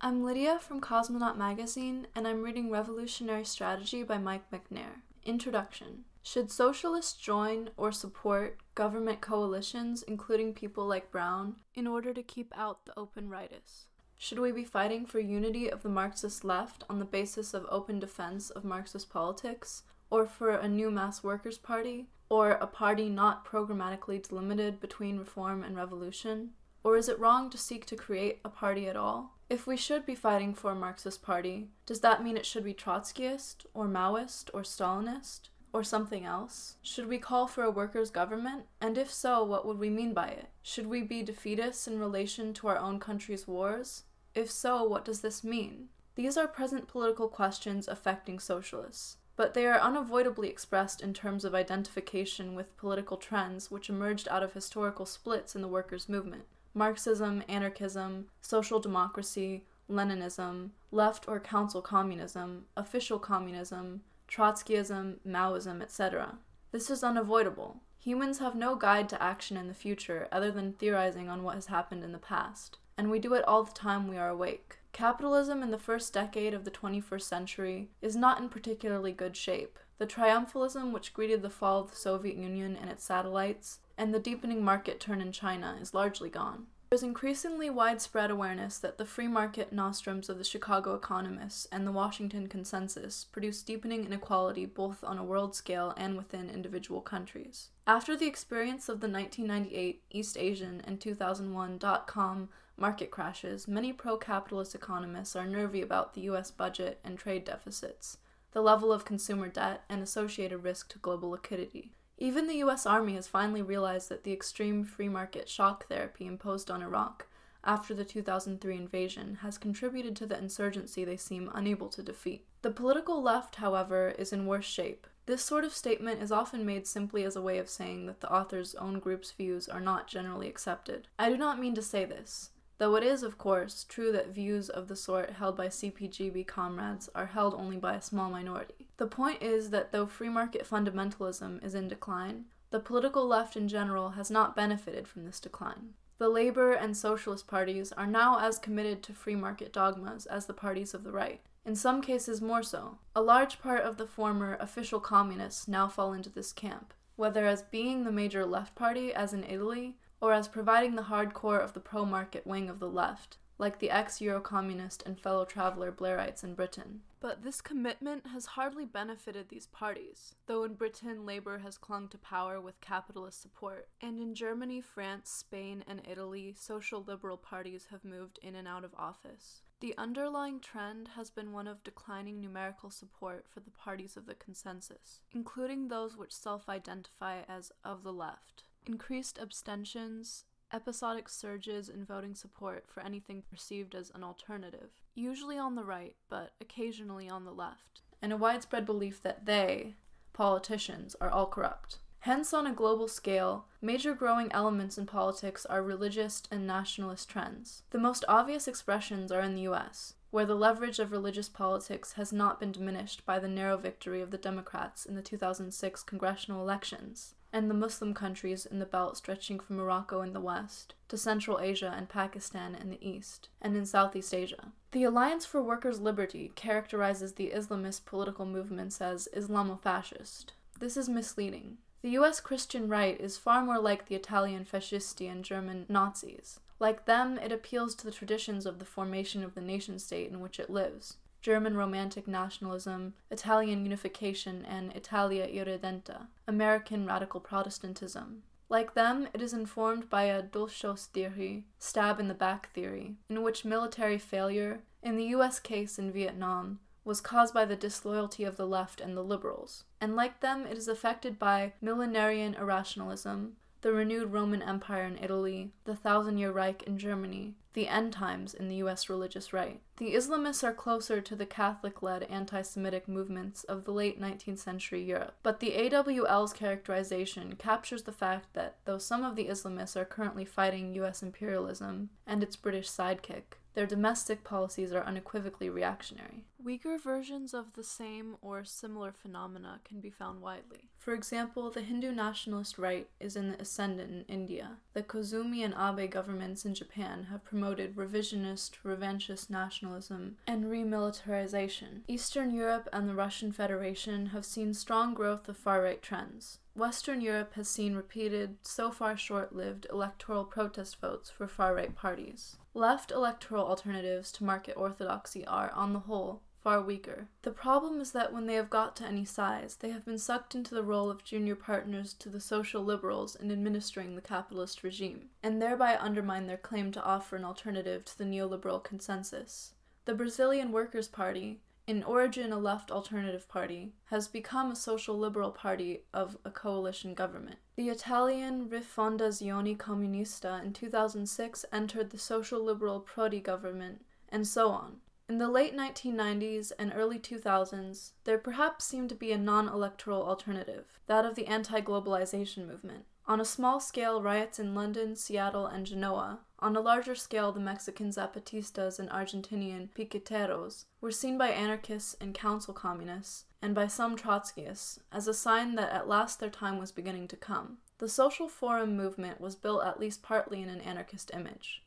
I'm Lydia from Cosmonaut Magazine, and I'm reading Revolutionary Strategy by Mike Macnair. Introduction. Should socialists join or support government coalitions, including people like Brown, in order to keep out the open rightists? Should we be fighting for unity of the Marxist left on the basis of open defense of Marxist politics, or for a new mass workers' party, or a party not programmatically delimited between reform and revolution? Or is it wrong to seek to create a party at all? If we should be fighting for a Marxist party, does that mean it should be Trotskyist, or Maoist, or Stalinist, or something else? Should we call for a workers' government? And if so, what would we mean by it? Should we be defeatists in relation to our own country's wars? If so, what does this mean? These are present political questions affecting socialists, but they are unavoidably expressed in terms of identification with political trends which emerged out of historical splits in the workers' movement. Marxism, anarchism, social democracy, Leninism, left or council communism, official communism, Trotskyism, Maoism, etc. This is unavoidable. Humans have no guide to action in the future other than theorizing on what has happened in the past, and we do it all the time we are awake. Capitalism in the first decade of the 21st century is not in particularly good shape. The triumphalism which greeted the fall of the Soviet Union and its satellites, and the deepening market turn in China is largely gone. There is increasingly widespread awareness that the free market nostrums of the Chicago economists and the Washington consensus produce deepening inequality both on a world scale and within individual countries. After the experience of the 1998 East Asian and 2001 dot-com market crashes, many pro-capitalist economists are nervy about the U.S. budget and trade deficits, the level of consumer debt, and associated risk to global liquidity. Even the U.S. Army has finally realized that the extreme free market shock therapy imposed on Iraq after the 2003 invasion has contributed to the insurgency they seem unable to defeat. The political left, however, is in worse shape. This sort of statement is often made simply as a way of saying that the author's own group's views are not generally accepted. I do not mean to say this, though it is, of course, true that views of the sort held by CPGB comrades are held only by a small minority. The point is that though free market fundamentalism is in decline, the political left in general has not benefited from this decline. The Labour and Socialist parties are now as committed to free market dogmas as the parties of the right, in some cases more so. A large part of the former official communists now fall into this camp, whether as being the major left party, as in Italy, or as providing the hardcore of the pro-market wing of the left, like the ex-Eurocommunist and fellow traveller Blairites in Britain. But this commitment has hardly benefited these parties, though in Britain Labour has clung to power with capitalist support, and in Germany, France, Spain, and Italy, social liberal parties have moved in and out of office. The underlying trend has been one of declining numerical support for the parties of the consensus, including those which self-identify as of the left. Increased abstentions, episodic surges in voting support for anything perceived as an alternative, usually on the right, but occasionally on the left, and a widespread belief that they, politicians, are all corrupt. Hence, on a global scale, major growing elements in politics are religious and nationalist trends. The most obvious expressions are in the US, where the leverage of religious politics has not been diminished by the narrow victory of the Democrats in the 2006 congressional elections, and the Muslim countries in the belt stretching from Morocco in the west to Central Asia and Pakistan in the east, and in Southeast Asia. The Alliance for Workers' Liberty characterizes the Islamist political movements as Islamofascist. This is misleading. The US Christian right is far more like the Italian fascisti and German Nazis. Like them, it appeals to the traditions of the formation of the nation-state in which it lives. German Romantic nationalism, Italian unification, and Italia irredenta, American radical Protestantism. Like them, it is informed by a Dulchos theory, stab-in-the-back theory, in which military failure, in the US case in Vietnam, was caused by the disloyalty of the left and the liberals. And like them, it is affected by millenarian irrationalism, the renewed Roman Empire in Italy, the Thousand-Year Reich in Germany, the end times in the US religious right. The Islamists are closer to the Catholic-led anti-Semitic movements of the late 19th century Europe, but the AWL's characterization captures the fact that though some of the Islamists are currently fighting US imperialism and its British sidekick, their domestic policies are unequivocally reactionary. Weaker versions of the same or similar phenomena can be found widely. For example, the Hindu nationalist right is in the ascendant in India. The Koizumi and Abe governments in Japan have promoted revisionist, revanchist nationalism, and remilitarization. Eastern Europe and the Russian Federation have seen strong growth of far-right trends. Western Europe has seen repeated, so far short-lived, electoral protest votes for far-right parties. Left electoral alternatives to market orthodoxy are, on the whole, far weaker. The problem is that when they have got to any size, they have been sucked into the role of junior partners to the social liberals in administering the capitalist regime, and thereby undermine their claim to offer an alternative to the neoliberal consensus. The Brazilian Workers' Party, in origin a left alternative party, has become a social liberal party of a coalition government. The Italian Rifondazione Comunista in 2006 entered the social liberal Prodi government, and so on. In the late 1990s and early 2000s, there perhaps seemed to be a non-electoral alternative, that of the anti-globalization movement. On a small scale, riots in London, Seattle, and Genoa. On a larger scale, the Mexican Zapatistas and Argentinian Piqueteros were seen by anarchists and council communists, and by some Trotskyists, as a sign that at last their time was beginning to come. The Social Forum movement was built at least partly in an anarchist image.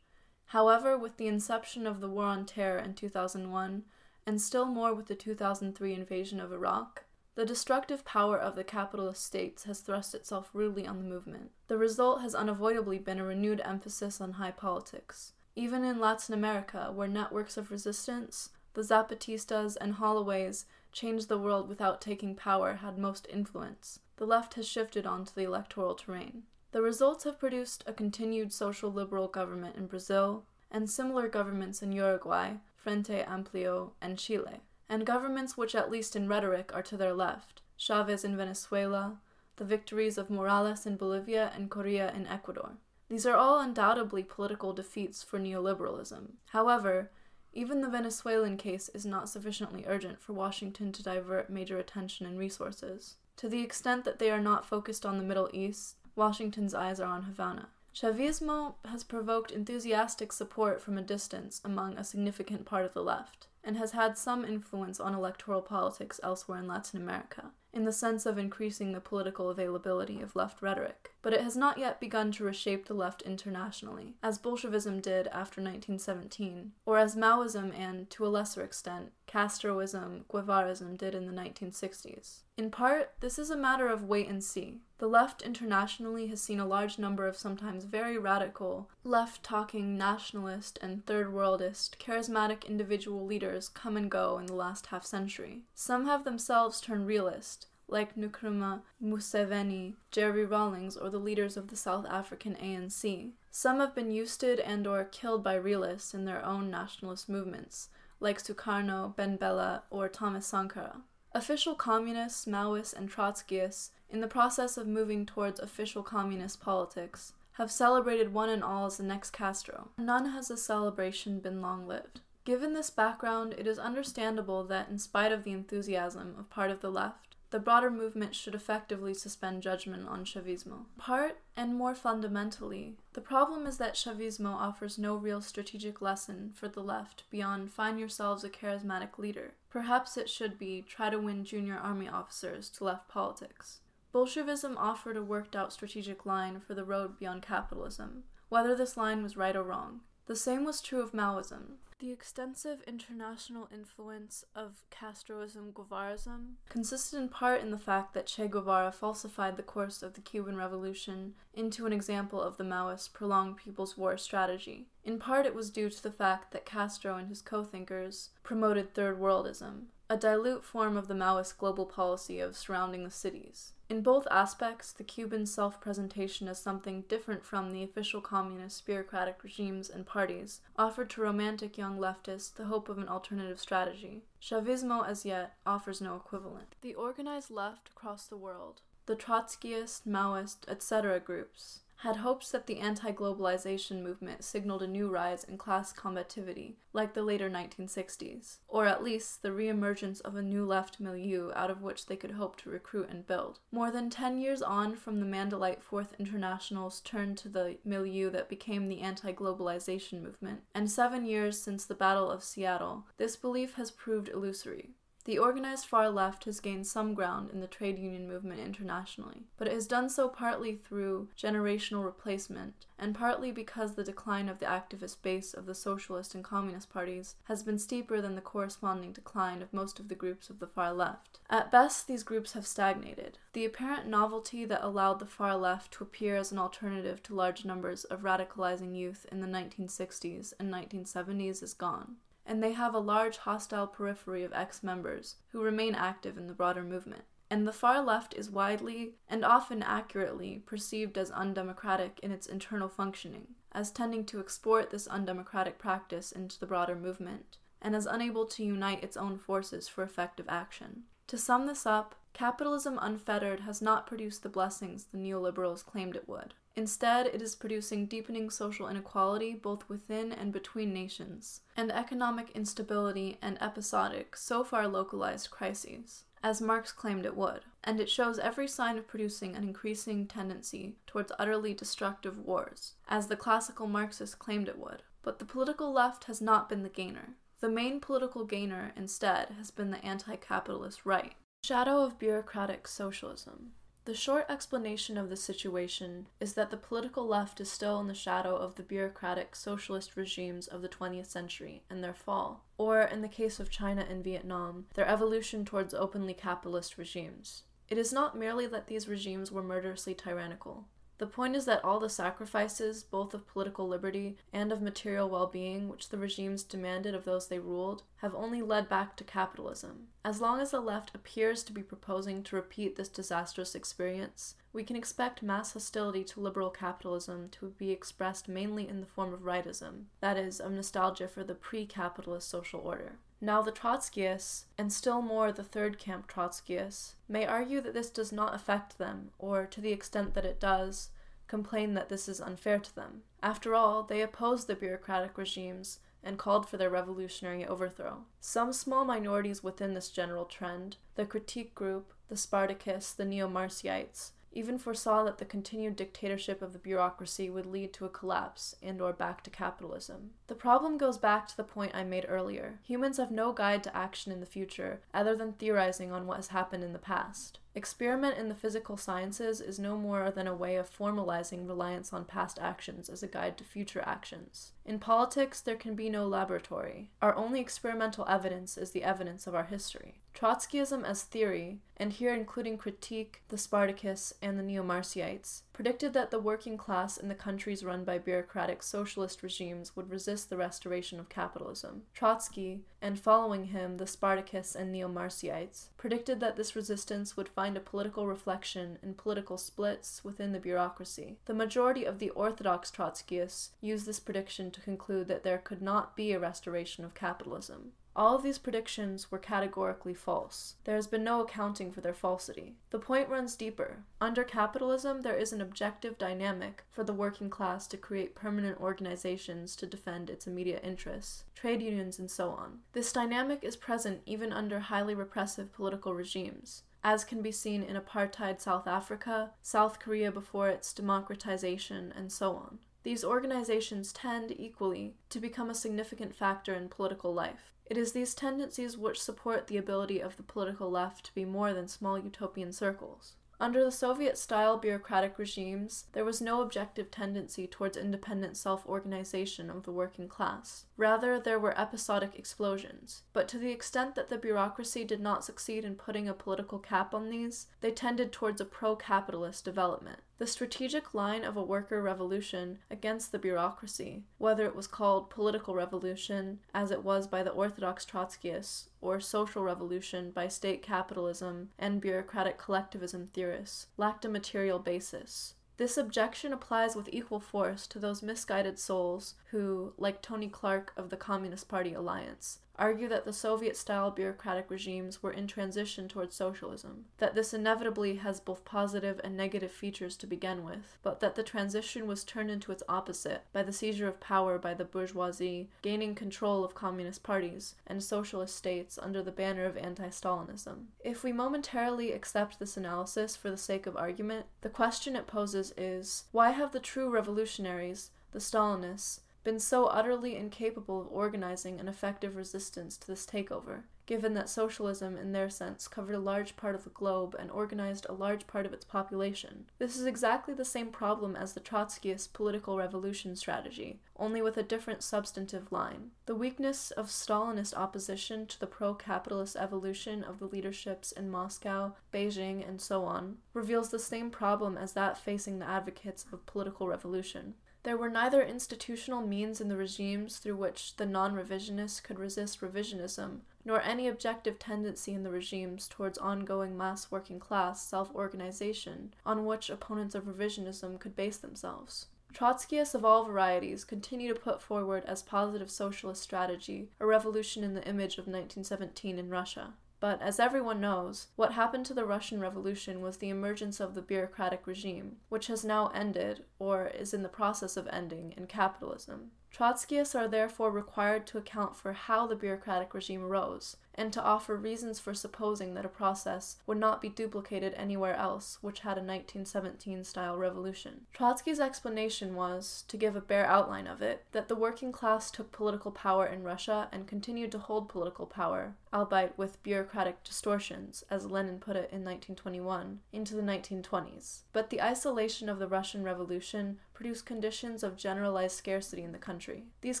However, with the inception of the War on Terror in 2001, and still more with the 2003 invasion of Iraq, the destructive power of the capitalist states has thrust itself rudely on the movement. The result has unavoidably been a renewed emphasis on high politics. Even in Latin America, where networks of resistance, the Zapatistas and Holloways changed the world without taking power had most influence, the left has shifted onto the electoral terrain. The results have produced a continued social liberal government in Brazil, and similar governments in Uruguay, Frente Amplio, and Chile, and governments which at least in rhetoric are to their left, Chavez in Venezuela, the victories of Morales in Bolivia and Correa in Ecuador. These are all undoubtedly political defeats for neoliberalism. However, even the Venezuelan case is not sufficiently urgent for Washington to divert major attention and resources. To the extent that they are not focused on the Middle East, Washington's eyes are on Havana. Chavismo has provoked enthusiastic support from a distance among a significant part of the left, and has had some influence on electoral politics elsewhere in Latin America, in the sense of increasing the political availability of left rhetoric. But it has not yet begun to reshape the left internationally, as Bolshevism did after 1917, or as Maoism and, to a lesser extent, Castroism, Guevarism did in the 1960s. In part, this is a matter of wait and see. The left internationally has seen a large number of sometimes very radical, left-talking, nationalist, and third-worldist, charismatic individual leaders come and go in the last half-century. Some have themselves turned realist, like Nkrumah, Museveni, Jerry Rawlings, or the leaders of the South African ANC. Some have been ousted and or killed by realists in their own nationalist movements, like Sukarno, Ben Bella, or Thomas Sankara. Official communists, Maoists, and Trotskyists, in the process of moving towards official communist politics, have celebrated one and all as the next Castro. None has this celebration been long-lived. Given this background, it is understandable that, in spite of the enthusiasm of part of the left, the broader movement should effectively suspend judgment on Chavismo. Part, and more fundamentally, the problem is that Chavismo offers no real strategic lesson for the left beyond find yourselves a charismatic leader. Perhaps it should be try to win junior army officers to left politics. Bolshevism offered a worked-out strategic line for the road beyond capitalism, whether this line was right or wrong. The same was true of Maoism. The extensive international influence of Castroism-Guevarism consisted in part in the fact that Che Guevara falsified the course of the Cuban Revolution into an example of the Maoist prolonged People's War strategy. In part it was due to the fact that Castro and his co-thinkers promoted Third Worldism, a dilute form of the Maoist global policy of surrounding the cities. In both aspects, the Cuban self-presentation as something different from the official communist bureaucratic regimes and parties offered to romantic young leftists the hope of an alternative strategy. Chavismo, as yet, offers no equivalent. The organized left across the world, the Trotskyist, Maoist, etc. groups, had hopes that the anti-globalization movement signaled a new rise in class combativity, like the later 1960s, or at least the re-emergence of a new left milieu out of which they could hope to recruit and build. More than 10 years on from the Mandalite Fourth International's turn to the milieu that became the anti-globalization movement, and 7 years since the Battle of Seattle, this belief has proved illusory. The organized far left has gained some ground in the trade union movement internationally, but it has done so partly through generational replacement, and partly because the decline of the activist base of the socialist and communist parties has been steeper than the corresponding decline of most of the groups of the far left. At best, these groups have stagnated. The apparent novelty that allowed the far left to appear as an alternative to large numbers of radicalizing youth in the 1960s and 1970s is gone, and they have a large hostile periphery of ex-members who remain active in the broader movement. And the far left is widely, and often accurately, perceived as undemocratic in its internal functioning, as tending to export this undemocratic practice into the broader movement, and as unable to unite its own forces for effective action. To sum this up, capitalism unfettered has not produced the blessings the neoliberals claimed it would. Instead, it is producing deepening social inequality both within and between nations, and economic instability and episodic, so far localized crises, as Marx claimed it would, and it shows every sign of producing an increasing tendency towards utterly destructive wars, as the classical Marxists claimed it would. But the political left has not been the gainer. The main political gainer, instead, has been the anti-capitalist right. Shadow of bureaucratic socialism. The short explanation of the situation is that the political left is still in the shadow of the bureaucratic socialist regimes of the 20th century and their fall, or, in the case of China and Vietnam, their evolution towards openly capitalist regimes. It is not merely that these regimes were murderously tyrannical. The point is that all the sacrifices, both of political liberty and of material well-being, which the regimes demanded of those they ruled, have only led back to capitalism. As long as the left appears to be proposing to repeat this disastrous experience, we can expect mass hostility to liberal capitalism to be expressed mainly in the form of rightism, that is, of nostalgia for the pre-capitalist social order. Now the Trotskyists, and still more the third camp Trotskyists, may argue that this does not affect them, or, to the extent that it does, complain that this is unfair to them. After all, they opposed the bureaucratic regimes and called for their revolutionary overthrow. Some small minorities within this general trend, the critique group, the Spartacists, the neo-Marxites, even foresaw that the continued dictatorship of the bureaucracy would lead to a collapse and/or back to capitalism. The problem goes back to the point I made earlier. Humans have no guide to action in the future other than theorizing on what has happened in the past. Experiment in the physical sciences is no more than a way of formalizing reliance on past actions as a guide to future actions. In politics, there can be no laboratory. Our only experimental evidence is the evidence of our history. Trotskyism as theory, and here including critique, the Spartacists, and the neo-Marxites, predicted that the working class in the countries run by bureaucratic socialist regimes would resist the restoration of capitalism. Trotsky, and following him the Spartacists and neo-Marxites, predicted that this resistance would find a political reflection in political splits within the bureaucracy. The majority of the orthodox Trotskyists used this prediction to conclude that there could not be a restoration of capitalism. All of these predictions were categorically false. There has been no accounting for their falsity. The point runs deeper. Under capitalism, there is an objective dynamic for the working class to create permanent organizations to defend its immediate interests, trade unions, and so on. This dynamic is present even under highly repressive political regimes, as can be seen in apartheid South Africa, South Korea before its democratization, and so on. These organizations tend, equally, to become a significant factor in political life. It is these tendencies which support the ability of the political left to be more than small utopian circles. Under the Soviet-style bureaucratic regimes, there was no objective tendency towards independent self-organization of the working class. Rather, there were episodic explosions. But to the extent that the bureaucracy did not succeed in putting a political cap on these, they tended towards a pro-capitalist development. The strategic line of a worker revolution against the bureaucracy, whether it was called political revolution, as it was by the orthodox Trotskyists, or social revolution by state capitalism and bureaucratic collectivism theorists, lacked a material basis. This objection applies with equal force to those misguided souls who, like Tony Clark of the Communist Party Alliance, argue that the Soviet-style bureaucratic regimes were in transition towards socialism, that this inevitably has both positive and negative features to begin with, but that the transition was turned into its opposite by the seizure of power by the bourgeoisie, gaining control of communist parties and socialist states under the banner of anti-Stalinism. If we momentarily accept this analysis for the sake of argument, the question it poses is, why have the true revolutionaries, the Stalinists, been so utterly incapable of organizing an effective resistance to this takeover, given that socialism, in their sense, covered a large part of the globe and organized a large part of its population. This is exactly the same problem as the Trotskyist political revolution strategy, only with a different substantive line. The weakness of Stalinist opposition to the pro-capitalist evolution of the leaderships in Moscow, Beijing, and so on, reveals the same problem as that facing the advocates of political revolution. There were neither institutional means in the regimes through which the non-revisionists could resist revisionism, nor any objective tendency in the regimes towards ongoing mass working class self-organization on which opponents of revisionism could base themselves. Trotskyists of all varieties continue to put forward as positive socialist strategy a revolution in the image of 1917 in Russia. But, as everyone knows, what happened to the Russian Revolution was the emergence of the bureaucratic regime, which has now ended, or is in the process of ending, in capitalism. Trotskyists are therefore required to account for how the bureaucratic regime arose, and to offer reasons for supposing that a process would not be duplicated anywhere else which had a 1917-style revolution. Trotsky's explanation was, to give a bare outline of it, that the working class took political power in Russia and continued to hold political power, albeit with bureaucratic distortions, as Lenin put it in 1921, into the 1920s. But the isolation of the Russian Revolution produced conditions of generalized scarcity in the country. These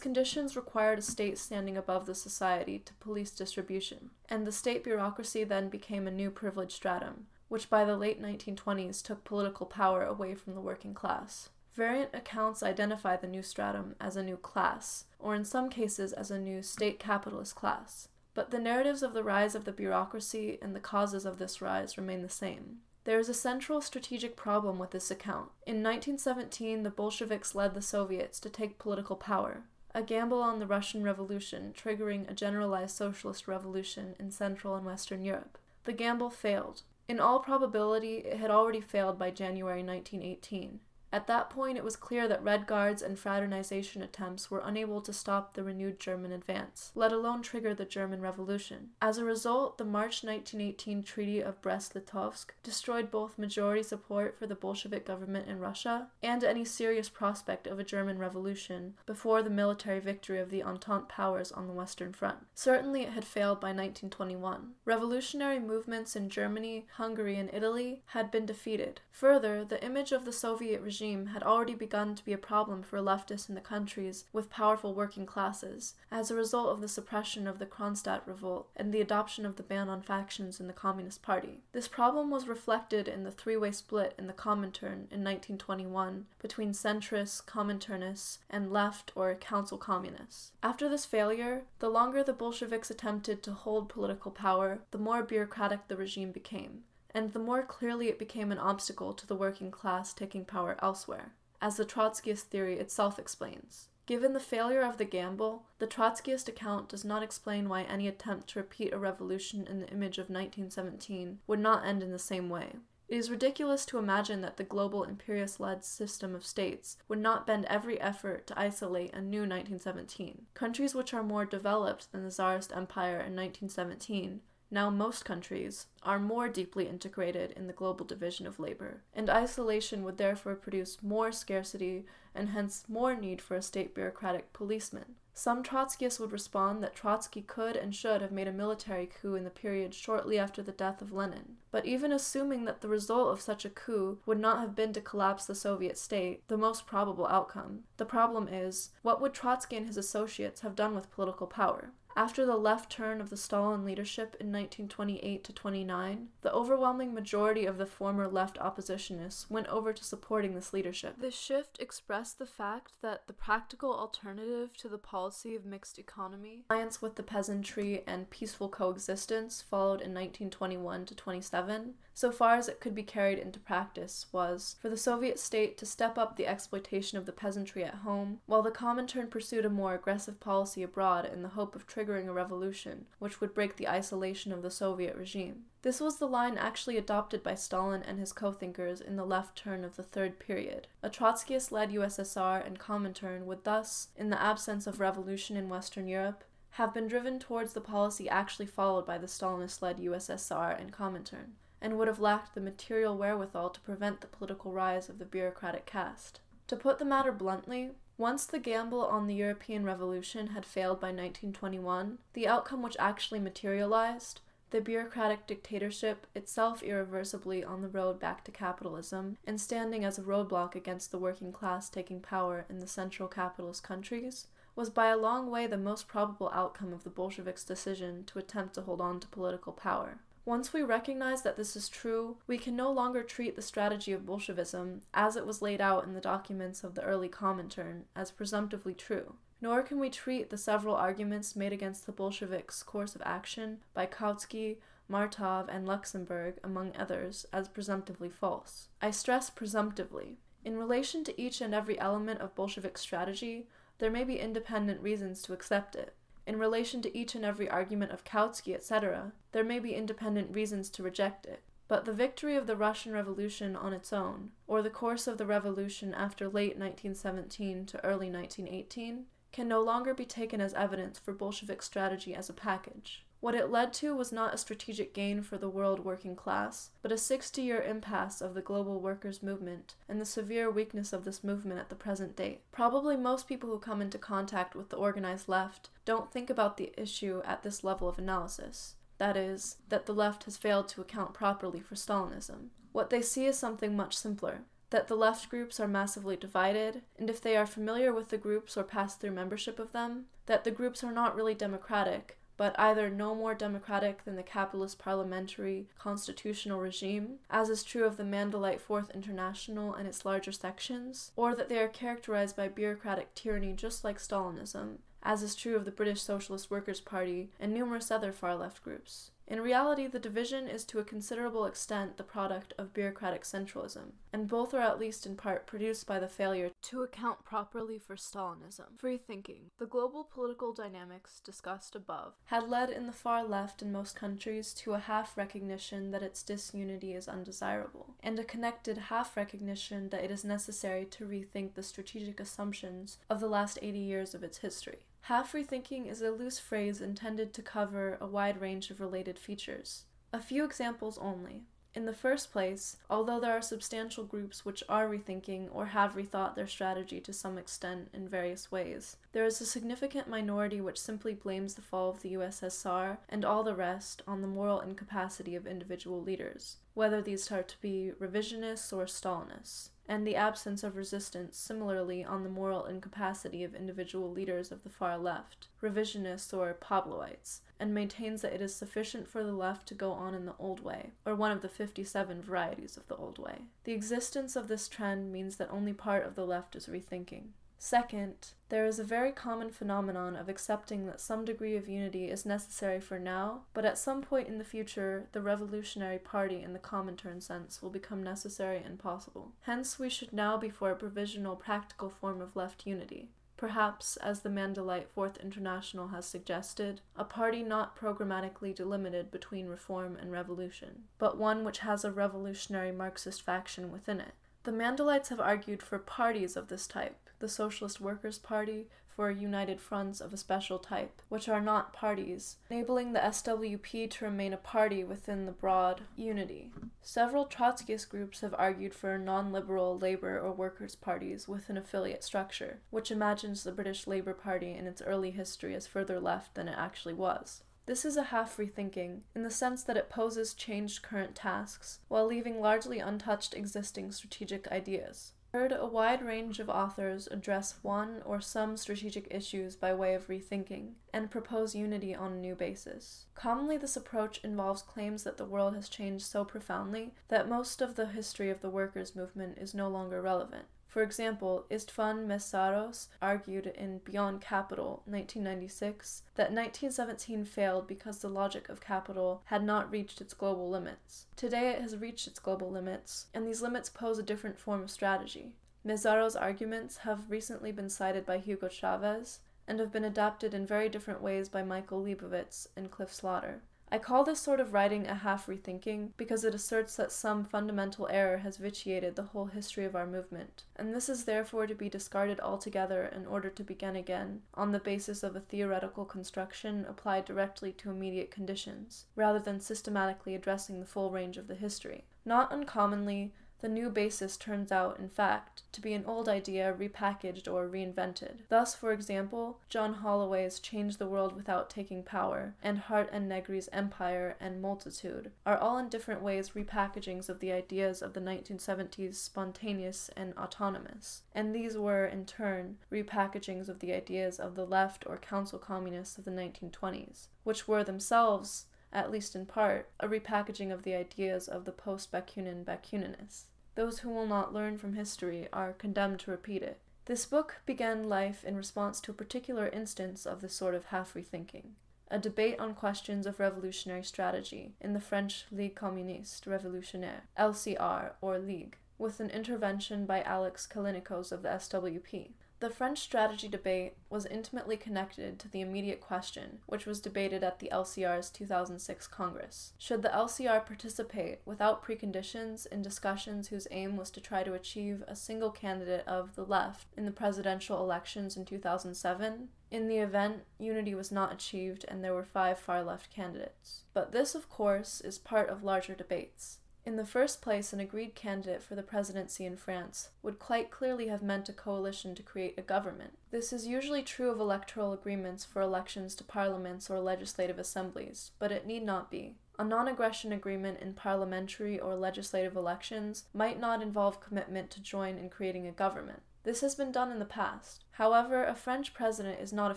conditions required a state standing above the society to police distribution, and the state bureaucracy then became a new privileged stratum, which by the late 1920s took political power away from the working class. Variant accounts identify the new stratum as a new class, or in some cases as a new state capitalist class. But the narratives of the rise of the bureaucracy and the causes of this rise remain the same. There is a central strategic problem with this account. In 1917, the Bolsheviks led the Soviets to take political power, a gamble on the Russian Revolution triggering a generalized socialist revolution in Central and Western Europe. The gamble failed. In all probability, it had already failed by January 1918. At that point, it was clear that Red Guards and fraternization attempts were unable to stop the renewed German advance, let alone trigger the German Revolution. As a result, the March 1918 Treaty of Brest-Litovsk destroyed both majority support for the Bolshevik government in Russia and any serious prospect of a German Revolution before the military victory of the Entente powers on the Western Front. Certainly, it had failed by 1921. Revolutionary movements in Germany, Hungary, and Italy had been defeated. Further, the image of the Soviet regime had already begun to be a problem for leftists in the countries with powerful working classes, as a result of the suppression of the Kronstadt revolt and the adoption of the ban on factions in the Communist Party. This problem was reflected in the three-way split in the Comintern in 1921 between centrists, Cominternists, and left or council communists. After this failure, the longer the Bolsheviks attempted to hold political power, the more bureaucratic the regime became, and the more clearly it became an obstacle to the working class taking power elsewhere, as the Trotskyist theory itself explains. Given the failure of the gamble, the Trotskyist account does not explain why any attempt to repeat a revolution in the image of 1917 would not end in the same way. It is ridiculous to imagine that the global imperialist-led system of states would not bend every effort to isolate a new 1917. Countries which are more developed than the Tsarist Empire in 1917, now most countries, are more deeply integrated in the global division of labor, and isolation would therefore produce more scarcity and hence more need for a state bureaucratic policeman. Some Trotskyists would respond that Trotsky could and should have made a military coup in the period shortly after the death of Lenin. But even assuming that the result of such a coup would not have been to collapse the Soviet state, the most probable outcome, the problem is, what would Trotsky and his associates have done with political power? After the left turn of the Stalin leadership in 1928-29, the overwhelming majority of the former left oppositionists went over to supporting this leadership. This shift expressed the fact that the practical alternative to the policy of mixed economy, alliance with the peasantry, and peaceful coexistence followed in 1921-27, so far as it could be carried into practice, was for the Soviet state to step up the exploitation of the peasantry at home, while the Comintern pursued a more aggressive policy abroad in the hope of triggering a revolution which would break the isolation of the Soviet regime. This was the line actually adopted by Stalin and his co-thinkers in the left turn of the Third Period. A Trotskyist-led USSR and Comintern would thus, in the absence of revolution in Western Europe, have been driven towards the policy actually followed by the Stalinist-led USSR and Comintern, and would have lacked the material wherewithal to prevent the political rise of the bureaucratic caste. To put the matter bluntly, Once the gamble on the European Revolution had failed by 1921, the outcome which actually materialized, the bureaucratic dictatorship, itself irreversibly on the road back to capitalism, and standing as a roadblock against the working class taking power in the central capitalist countries, was by a long way the most probable outcome of the Bolsheviks' decision to attempt to hold on to political power. Once we recognize that this is true, we can no longer treat the strategy of Bolshevism, as it was laid out in the documents of the early Comintern, as presumptively true. Nor can we treat the several arguments made against the Bolsheviks' course of action by Kautsky, Martov, and Luxemburg, among others, as presumptively false. I stress presumptively. In relation to each and every element of Bolshevik strategy, there may be independent reasons to accept it. In relation to each and every argument of Kautsky, etc., there may be independent reasons to reject it. But the victory of the Russian Revolution on its own, or the course of the revolution after late 1917 to early 1918, can no longer be taken as evidence for Bolshevik strategy as a package. What it led to was not a strategic gain for the world working class, but a 60-year impasse of the global workers' movement, and the severe weakness of this movement at the present date. Probably most people who come into contact with the organized left don't think about the issue at this level of analysis. That is, that the left has failed to account properly for Stalinism. What they see is something much simpler. That the left groups are massively divided, and if they are familiar with the groups or pass through membership of them, that the groups are not really democratic, but either no more democratic than the capitalist parliamentary constitutional regime, as is true of the Mandalite Fourth International and its larger sections, or that they are characterized by bureaucratic tyranny just like Stalinism, as is true of the British Socialist Workers' Party and numerous other far-left groups. In reality, the division is to a considerable extent the product of bureaucratic centralism, and both are at least in part produced by the failure to account properly for Stalinism. Free thinking. The global political dynamics discussed above had led in the far left in most countries to a half-recognition that its disunity is undesirable, and a connected half-recognition that it is necessary to rethink the strategic assumptions of the last 80 years of its history. Half-rethinking is a loose phrase intended to cover a wide range of related features. A few examples only. In the first place, although there are substantial groups which are rethinking or have rethought their strategy to some extent in various ways, there is a significant minority which simply blames the fall of the USSR and all the rest on the moral incapacity of individual leaders, whether these are to be revisionists or Stalinists, and the absence of resistance similarly on the moral incapacity of individual leaders of the far left, revisionists or Pabloites, and maintains that it is sufficient for the left to go on in the old way, or one of the 57 varieties of the old way. The existence of this trend means that only part of the left is rethinking. Second, there is a very common phenomenon of accepting that some degree of unity is necessary for now, but at some point in the future, the revolutionary party in the Comintern sense will become necessary and possible. Hence, we should now be for a provisional practical form of left unity. Perhaps, as the Mandalite Fourth International has suggested, a party not programmatically delimited between reform and revolution, but one which has a revolutionary Marxist faction within it. The Mandalites have argued for parties of this type, the Socialist Workers' Party for united fronts of a special type, which are not parties, enabling the SWP to remain a party within the broad unity. Several Trotskyist groups have argued for non-liberal labor or workers' parties with an affiliate structure, which imagines the British Labour Party in its early history as further left than it actually was. This is a half-rethinking, in the sense that it poses changed current tasks, while leaving largely untouched existing strategic ideas. Third, a wide range of authors address one or some strategic issues by way of rethinking, and propose unity on a new basis. Commonly, this approach involves claims that the world has changed so profoundly that most of the history of the workers' movement is no longer relevant. For example, Istvan Meszaros argued in Beyond Capital, 1996, that 1917 failed because the logic of capital had not reached its global limits. Today it has reached its global limits, and these limits pose a different form of strategy. Meszaros' arguments have recently been cited by Hugo Chavez, and have been adapted in very different ways by Michael Leibovitz and Cliff Slaughter. I call this sort of writing a half-rethinking because it asserts that some fundamental error has vitiated the whole history of our movement, and this is therefore to be discarded altogether in order to begin again on the basis of a theoretical construction applied directly to immediate conditions, rather than systematically addressing the full range of the history. Not uncommonly, the new basis turns out, in fact, to be an old idea repackaged or reinvented. Thus, for example, John Holloway's Change the World Without Taking Power and Hart and Negri's Empire and Multitude are all in different ways repackagings of the ideas of the 1970s spontaneous and autonomous, and these were, in turn, repackagings of the ideas of the left or council communists of the 1920s, which were themselves, at least in part, a repackaging of the ideas of the post-Bakunin Bakuninists. Those who will not learn from history are condemned to repeat it. This book began life in response to a particular instance of this sort of half-rethinking, a debate on questions of revolutionary strategy in the French Ligue Communiste Révolutionnaire, LCR, or Ligue, with an intervention by Alex Kalinikos of the SWP. The French strategy debate was intimately connected to the immediate question, which was debated at the LCR's 2006 Congress. Should the LCR participate, without preconditions, in discussions whose aim was to try to achieve a single candidate of the left in the presidential elections in 2007? In the event, unity was not achieved and there were 5 far-left candidates. But this, of course, is part of larger debates. In the first place, an agreed candidate for the presidency in France would quite clearly have meant a coalition to create a government. This is usually true of electoral agreements for elections to parliaments or legislative assemblies, but it need not be. A non-aggression agreement in parliamentary or legislative elections might not involve commitment to join in creating a government. This has been done in the past. However, a French president is not a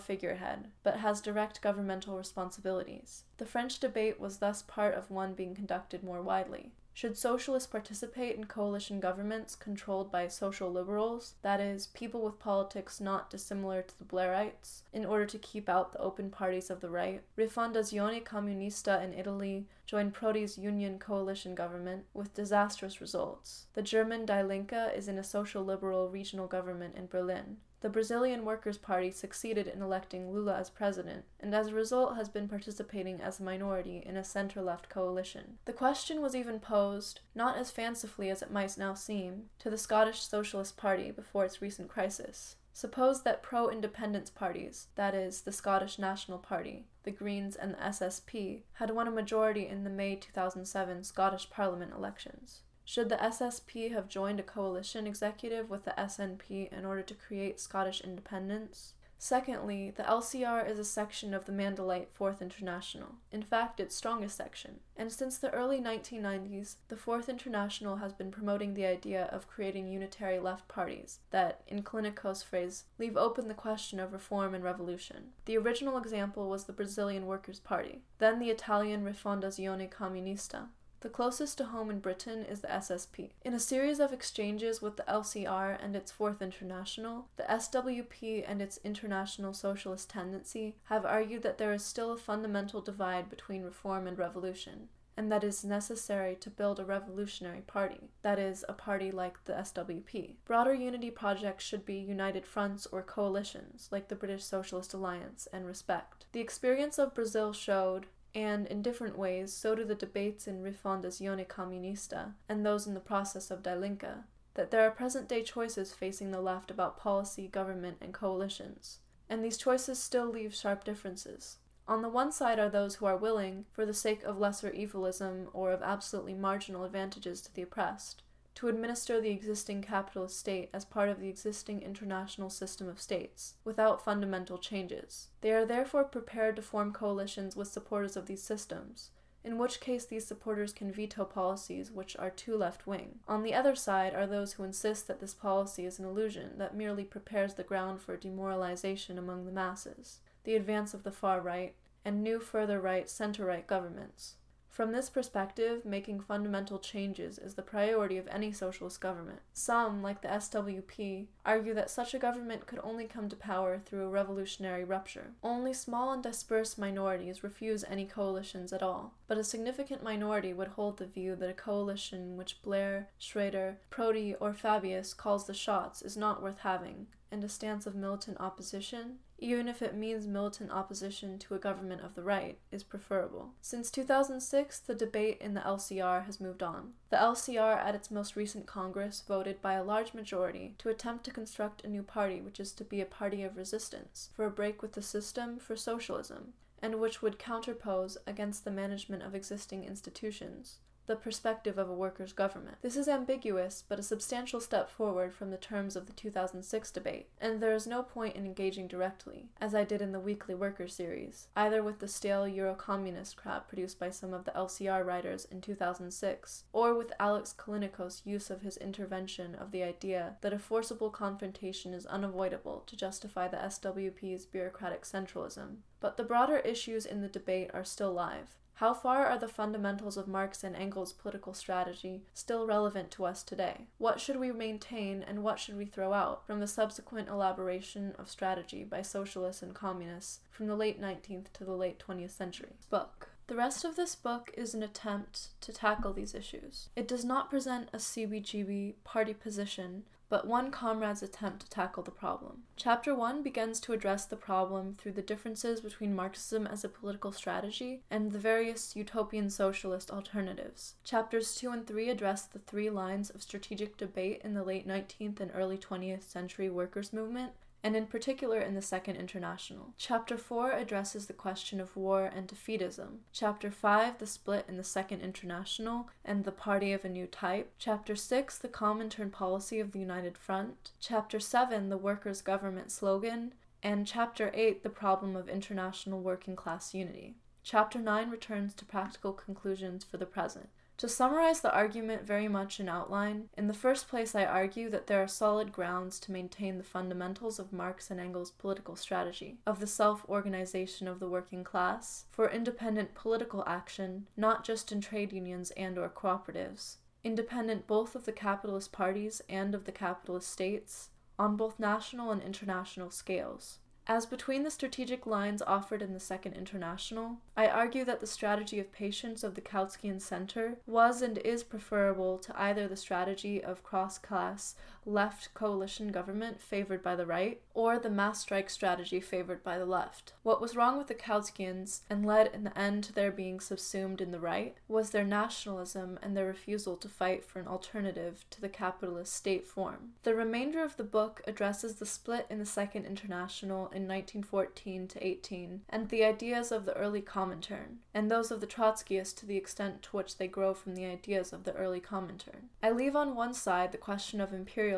figurehead, but has direct governmental responsibilities. The French debate was thus part of one being conducted more widely. Should socialists participate in coalition governments controlled by social liberals, that is, people with politics not dissimilar to the Blairites, in order to keep out the open parties of the right? Rifondazione Comunista in Italy joined Prodi's Union coalition government with disastrous results. The German Die Linke is in a social liberal regional government in Berlin. The Brazilian Workers' Party succeeded in electing Lula as president, and as a result has been participating as a minority in a center-left coalition. The question was even posed, not as fancifully as it might now seem, to the Scottish Socialist Party before its recent crisis. Suppose that pro-independence parties, that is, the Scottish National Party, the Greens, and the SSP, had won a majority in the May 2007 Scottish Parliament elections. Should the SSP have joined a coalition executive with the SNP in order to create Scottish independence? Secondly, the LCR is a section of the Mandalite Fourth International, in fact its strongest section, and since the early 1990s, the Fourth International has been promoting the idea of creating unitary left parties that, in Kalinikos' phrase, leave open the question of reform and revolution. The original example was the Brazilian Workers' Party, then the Italian Rifondazione Comunista. The closest to home in Britain is the SSP. In a series of exchanges with the LCR and its Fourth International, the SWP and its international socialist tendency have argued that there is still a fundamental divide between reform and revolution, and that it is necessary to build a revolutionary party, that is, a party like the SWP. Broader unity projects should be united fronts or coalitions, like the British Socialist Alliance and Respect. The experience of Brazil showed, and in different ways, so do the debates in Rifondazione Comunista and those in the process of Die Linke, that there are present-day choices facing the left about policy, government, and coalitions, and these choices still leave sharp differences. On the one side are those who are willing, for the sake of lesser evilism or of absolutely marginal advantages to the oppressed, to administer the existing capitalist state as part of the existing international system of states, without fundamental changes. They are therefore prepared to form coalitions with supporters of these systems, in which case these supporters can veto policies which are too left-wing. On the other side are those who insist that this policy is an illusion that merely prepares the ground for demoralization among the masses, the advance of the far right, and new further right, center-right governments. From this perspective, making fundamental changes is the priority of any socialist government. Some, like the SWP, argue that such a government could only come to power through a revolutionary rupture. Only small and dispersed minorities refuse any coalitions at all, but a significant minority would hold the view that a coalition in which Blair, Schrader, Prodi, or Fabius calls the shots is not worth having, and a stance of militant opposition, even if it means militant opposition to a government of the right, is preferable. Since 2006, the debate in the LCR has moved on. The LCR at its most recent Congress voted by a large majority to attempt to construct a new party which is to be a party of resistance, for a break with the system, for socialism, and which would counterpose against the management of existing institutions, the perspective of a workers' government. This is ambiguous, but a substantial step forward from the terms of the 2006 debate, and there is no point in engaging directly, as I did in the Weekly Worker series, either with the stale Euro-communist crap produced by some of the LCR writers in 2006, or with Alex Kalinikos' use of his intervention of the idea that a forcible confrontation is unavoidable to justify the SWP's bureaucratic centralism. But the broader issues in the debate are still live. How far are the fundamentals of Marx and Engels' political strategy still relevant to us today? What should we maintain and what should we throw out from the subsequent elaboration of strategy by socialists and communists from the late 19th to the late 20th century? Book. The rest of this book is an attempt to tackle these issues. It does not present a CBGB party position, but one comrade's attempt to tackle the problem. Chapter 1 begins to address the problem through the differences between Marxism as a political strategy and the various utopian socialist alternatives. Chapters 2 and 3 address the three lines of strategic debate in the late 19th and early 20th century workers' movement, and in particular in the Second International. Chapter 4 addresses the question of war and defeatism. Chapter 5, the split in the Second International and the party of a new type. Chapter 6, the Comintern policy of the United Front. Chapter 7, the workers' government slogan. And Chapter 8, the problem of international working class unity. Chapter 9 returns to practical conclusions for the present. To summarize the argument very much in outline, in the first place I argue that there are solid grounds to maintain the fundamentals of Marx and Engels' political strategy, of the self-organization of the working class, for independent political action, not just in trade unions and/or cooperatives, independent both of the capitalist parties and of the capitalist states, on both national and international scales. As between the strategic lines offered in the Second International, I argue that the strategy of patience of the Kautskian Center was and is preferable to either the strategy of cross-class left coalition government favored by the right, or the mass strike strategy favored by the left. What was wrong with the Kautskians, and led in the end to their being subsumed in the right, was their nationalism and their refusal to fight for an alternative to the capitalist state form. The remainder of the book addresses the split in the Second International in 1914 to 18, and the ideas of the early Comintern, and those of the Trotskyists to the extent to which they grow from the ideas of the early Comintern. I leave on one side the question of imperialism,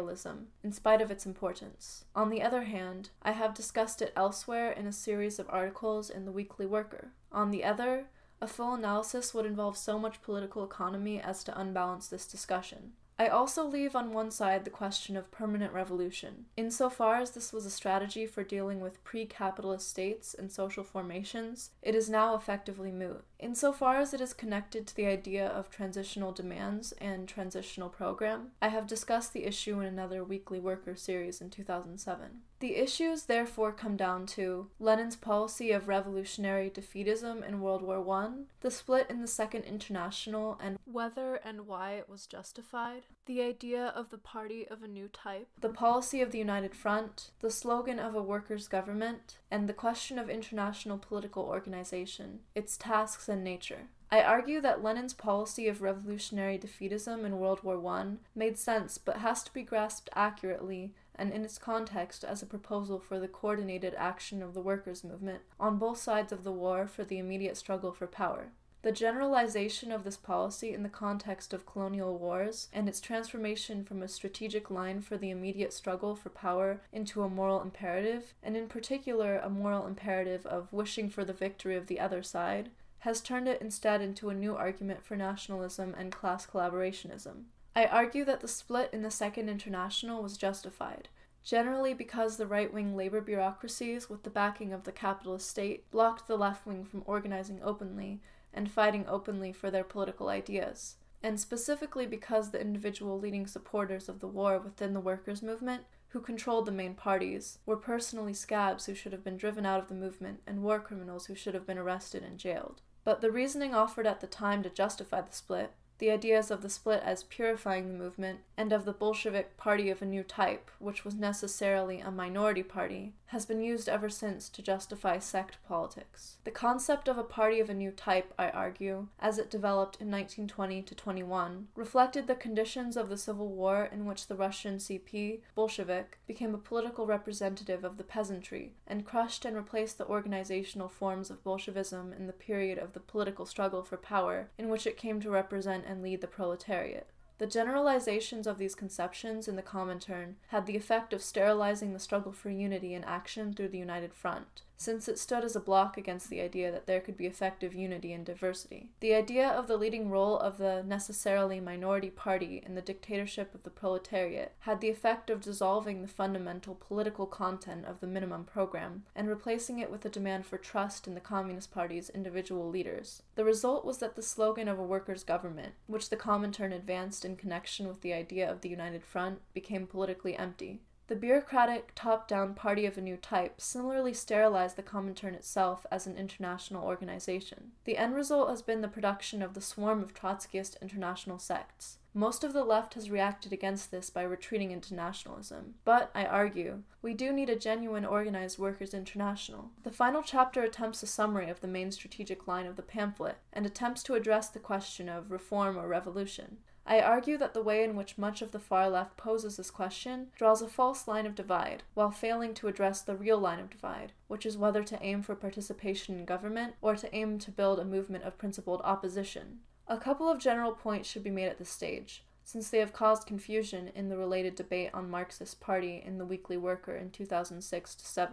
in spite of its importance. On the other hand, I have discussed it elsewhere in a series of articles in the Weekly Worker. On the other, a full analysis would involve so much political economy as to unbalance this discussion. I also leave on one side the question of permanent revolution. Insofar as this was a strategy for dealing with pre-capitalist states and social formations, it is now effectively moot. Insofar as it is connected to the idea of transitional demands and transitional program, I have discussed the issue in another Weekly Worker series in 2007. The issues therefore come down to Lenin's policy of revolutionary defeatism in World War I, the split in the Second International and whether and why it was justified, the idea of the party of a new type, the policy of the United Front, the slogan of a workers' government, and the question of international political organization, its tasks and nature. I argue that Lenin's policy of revolutionary defeatism in World War I made sense but has to be grasped accurately and in its context as a proposal for the coordinated action of the workers' movement on both sides of the war for the immediate struggle for power. The generalization of this policy in the context of colonial wars and its transformation from a strategic line for the immediate struggle for power into a moral imperative, and in particular a moral imperative of wishing for the victory of the other side, has turned it instead into a new argument for nationalism and class collaborationism. I argue that the split in the Second International was justified, generally because the right-wing labor bureaucracies, with the backing of the capitalist state, blocked the left-wing from organizing openly and fighting openly for their political ideas, and specifically because the individual leading supporters of the war within the workers' movement, who controlled the main parties, were personally scabs who should have been driven out of the movement and war criminals who should have been arrested and jailed. But the reasoning offered at the time to justify the split, the ideas of the split as purifying the movement, and of the Bolshevik party of a new type, which was necessarily a minority party, has been used ever since to justify sect politics. The concept of a party of a new type, I argue, as it developed in 1920 to 21, reflected the conditions of the Civil War in which the Russian CP, Bolshevik, became a political representative of the peasantry and crushed and replaced the organizational forms of Bolshevism in the period of the political struggle for power in which it came to represent and lead the proletariat. The generalizations of these conceptions in the Comintern had the effect of sterilizing the struggle for unity and action through the United Front, since it stood as a block against the idea that there could be effective unity and diversity. The idea of the leading role of the necessarily minority party in the dictatorship of the proletariat had the effect of dissolving the fundamental political content of the minimum program and replacing it with a demand for trust in the Communist Party's individual leaders. The result was that the slogan of a workers' government, which the Comintern advanced in connection with the idea of the United Front, became politically empty. The bureaucratic, top-down party of a new type similarly sterilized the Comintern itself as an international organization. The end result has been the production of the swarm of Trotskyist international sects. Most of the left has reacted against this by retreating into nationalism. But, I argue, we do need a genuine organized workers' international. The final chapter attempts a summary of the main strategic line of the pamphlet, and attempts to address the question of reform or revolution. I argue that the way in which much of the far left poses this question draws a false line of divide, while failing to address the real line of divide, which is whether to aim for participation in government or to aim to build a movement of principled opposition. A couple of general points should be made at this stage, since they have caused confusion in the related debate on Marxist Party in the Weekly Worker in 2006-7.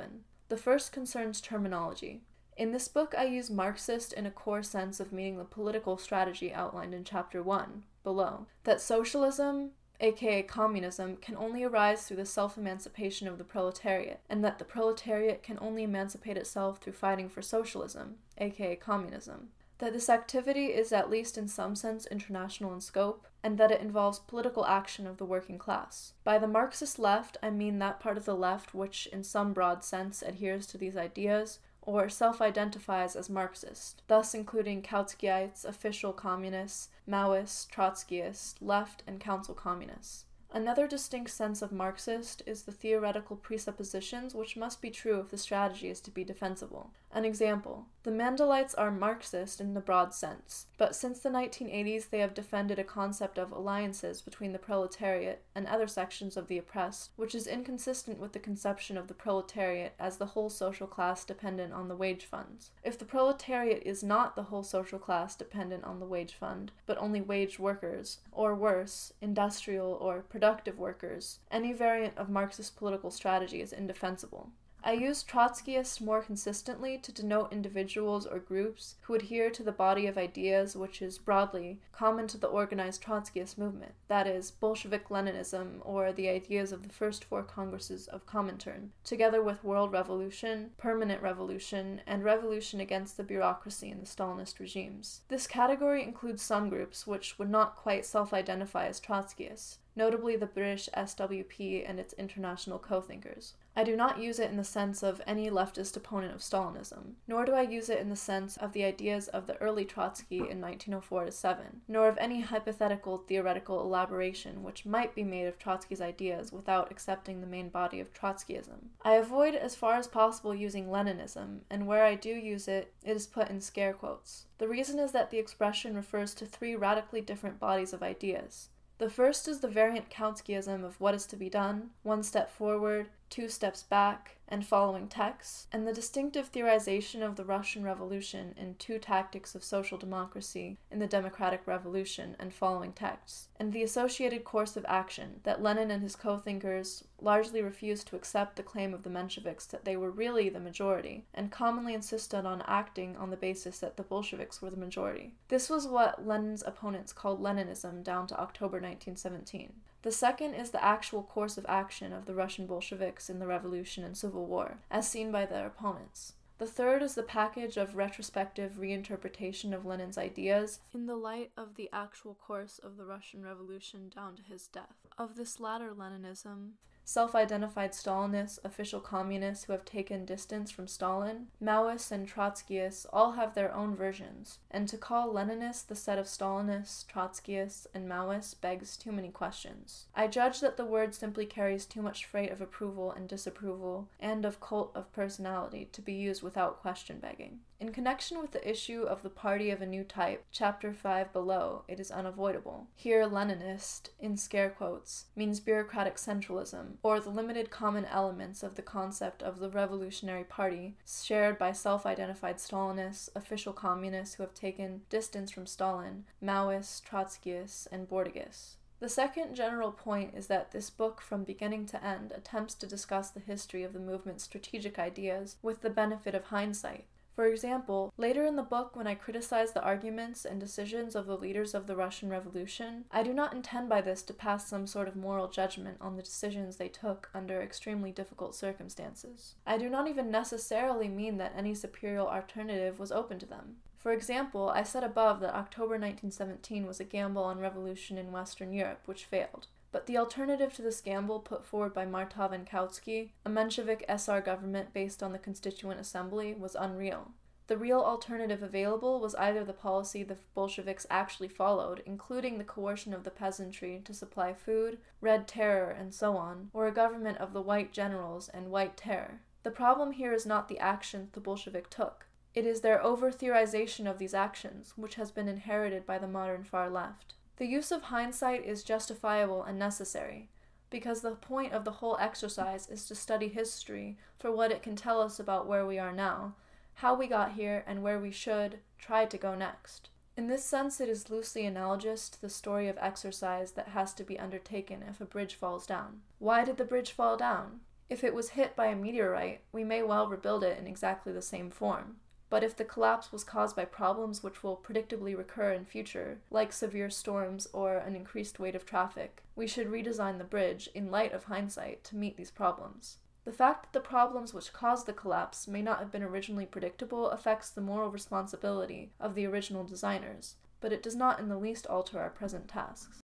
The first concerns terminology. In this book, I use Marxist in a core sense of meaning the political strategy outlined in Chapter 1, below, that socialism, aka communism, can only arise through the self-emancipation of the proletariat, and that the proletariat can only emancipate itself through fighting for socialism, aka communism. That this activity is at least in some sense international in scope, and that it involves political action of the working class. By the Marxist left, I mean that part of the left which in some broad sense adheres to these ideas, or self-identifies as Marxist, thus including Kautskyites, official communists, Maoists, Trotskyists, left, and council communists. Another distinct sense of Marxist is the theoretical presuppositions which must be true if the strategy is to be defensible. An example, the Mandelites are Marxist in the broad sense, but since the 1980s they have defended a concept of alliances between the proletariat and other sections of the oppressed, which is inconsistent with the conception of the proletariat as the whole social class dependent on the wage funds. If the proletariat is not the whole social class dependent on the wage fund, but only wage workers, or worse, industrial or productive workers, any variant of Marxist political strategy is indefensible. I use Trotskyist more consistently to denote individuals or groups who adhere to the body of ideas which is, broadly, common to the organized Trotskyist movement, that is, Bolshevik Leninism or the ideas of the first four congresses of Comintern, together with world revolution, permanent revolution, and revolution against the bureaucracy in the Stalinist regimes. This category includes some groups which would not quite self-identify as Trotskyists, notably the British SWP and its international co-thinkers. I do not use it in the sense of any leftist opponent of Stalinism, nor do I use it in the sense of the ideas of the early Trotsky in 1904-7, nor of any hypothetical theoretical elaboration which might be made of Trotsky's ideas without accepting the main body of Trotskyism. I avoid as far as possible using Leninism, and where I do use it, it is put in scare quotes. The reason is that the expression refers to three radically different bodies of ideas. The first is the variant Kautskyism of what is to be done, one step forward, two steps back, and following texts, and the distinctive theorization of the Russian Revolution in two tactics of social democracy in the Democratic Revolution and following texts, and the associated course of action that Lenin and his co-thinkers largely refused to accept the claim of the Mensheviks that they were really the majority, and commonly insisted on acting on the basis that the Bolsheviks were the majority. This was what Lenin's opponents called Leninism down to October 1917. The second is the actual course of action of the Russian Bolsheviks in the Revolution and Civil War, as seen by their opponents. The third is the package of retrospective reinterpretation of Lenin's ideas in the light of the actual course of the Russian Revolution down to his death. Of this latter Leninism, self-identified Stalinists, official communists who have taken distance from Stalin, Maoists and Trotskyists all have their own versions, and to call Leninists the set of Stalinists, Trotskyists, and Maoists begs too many questions. I judge that the word simply carries too much freight of approval and disapproval, and of cult of personality to be used without question begging. In connection with the issue of the party of a new type, chapter 5 below, it is unavoidable. Here, Leninist, in scare quotes, means bureaucratic centralism, or the limited common elements of the concept of the revolutionary party, shared by self-identified Stalinists, official communists who have taken distance from Stalin, Maoists, Trotskyists, and Bordagists. The second general point is that this book, from beginning to end, attempts to discuss the history of the movement's strategic ideas with the benefit of hindsight. For example, later in the book, when I criticize the arguments and decisions of the leaders of the Russian Revolution, I do not intend by this to pass some sort of moral judgment on the decisions they took under extremely difficult circumstances. I do not even necessarily mean that any superior alternative was open to them. For example, I said above that October 1917 was a gamble on revolution in Western Europe, which failed. But the alternative to this gamble put forward by Martov and Kautsky, a Menshevik SR government based on the Constituent Assembly, was unreal. The real alternative available was either the policy the Bolsheviks actually followed, including the coercion of the peasantry to supply food, red terror, and so on, or a government of the white generals and white terror. The problem here is not the actions the Bolshevik took. It is their over-theorization of these actions, which has been inherited by the modern far left. The use of hindsight is justifiable and necessary, because the point of the whole exercise is to study history for what it can tell us about where we are now, how we got here, and where we should try to go next. In this sense, it is loosely analogous to the story of exercise that has to be undertaken if a bridge falls down. Why did the bridge fall down? If it was hit by a meteorite, we may well rebuild it in exactly the same form. But if the collapse was caused by problems which will predictably recur in future, like severe storms or an increased weight of traffic, we should redesign the bridge in light of hindsight to meet these problems. The fact that the problems which caused the collapse may not have been originally predictable affects the moral responsibility of the original designers, but it does not in the least alter our present tasks.